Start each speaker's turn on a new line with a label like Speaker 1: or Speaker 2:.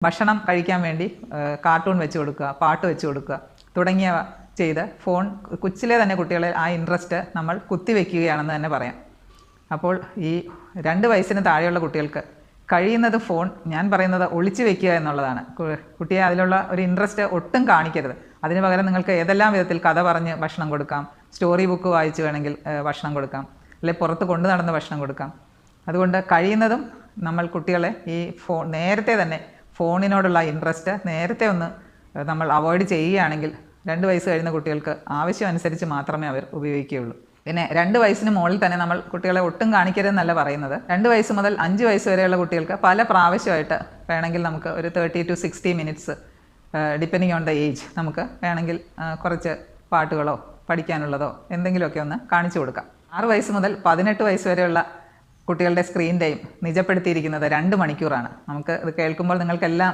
Speaker 1: ഭക്ഷണം കഴിക്കാൻ വേണ്ടി കാർട്ടൂൺ വെച്ച് കൊടുക്കുക, പാട്ട് വെച്ച് കൊടുക്കുക തുടങ്ങിയവ ചെയ്ത് ഫോൺ കൊച്ചിലെ തന്നെ കുട്ടികളെ ആ ഇൻട്രസ്റ്റ് നമ്മൾ കുത്തിവെക്കുകയാണെന്ന് തന്നെ പറയാം. അപ്പോൾ ഈ 2 വയസ്സിന് താഴെയുള്ള കുട്ടികൾക്ക് കഴിയുന്നത് ഫോൺ ഞാൻ പറയുന്നത് ഒളിച്ചു വെക്കുക എന്നുള്ളതാണ്. കുട്ടിയെ അതിലുള്ള ഒരു ഇൻട്രസ്റ്റ് ഒട്ടും കാണിക്കരുത്. അതിന് പകരം നിങ്ങൾക്ക് ഏതെല്ലാം വിധത്തിൽ കഥ പറഞ്ഞ് ഭക്ഷണം കൊടുക്കാം, സ്റ്റോറി ബുക്ക് വായിച്ച് വേണമെങ്കിൽ ഭക്ഷണം കൊടുക്കാം, അല്ലെങ്കിൽ പുറത്ത് കൊണ്ടു നടന്ന് ഭക്ഷണം കൊടുക്കാം. അതുകൊണ്ട് കഴിയുന്നതും നമ്മൾ കുട്ടികളെ ഈ നേരത്തെ തന്നെ ഫോണിനോടുള്ള ഇൻട്രസ്റ്റ് നേരത്തെ ഒന്ന് നമ്മൾ അവോയ്ഡ് ചെയ്യുകയാണെങ്കിൽ 2 വയസ്സ് കഴിയുന്ന കുട്ടികൾക്ക് ആവശ്യം അനുസരിച്ച് മാത്രമേ അവർ ഉപയോഗിക്കുകയുള്ളൂ. പിന്നെ 2 വയസ്സിന് മുകളിൽ തന്നെ നമ്മൾ കുട്ടികളെ ഒട്ടും കാണിക്കരുതെന്നല്ല പറയുന്നത്. 2 വയസ്സ് മുതൽ 5 വയസ്സ് വരെയുള്ള കുട്ടികൾക്ക് പല പ്രാവശ്യമായിട്ട് വേണമെങ്കിൽ നമുക്ക് ഒരു 30 to 60 minutes depending on the age നമുക്ക് വേണമെങ്കിൽ കുറച്ച് പാട്ടുകളോ പഠിക്കാനുള്ളതോ എന്തെങ്കിലുമൊക്കെ ഒന്ന് കാണിച്ചു കൊടുക്കാം. 6 വയസ്സ് മുതൽ 18 വയസ്സ് വരെയുള്ള കുട്ടികളുടെ സ്ക്രീൻ ടൈം നിജപ്പെടുത്തിയിരിക്കുന്നത് 2 മണിക്കൂറാണ്. നമുക്ക് ഇത് കേൾക്കുമ്പോൾ നിങ്ങൾക്കെല്ലാം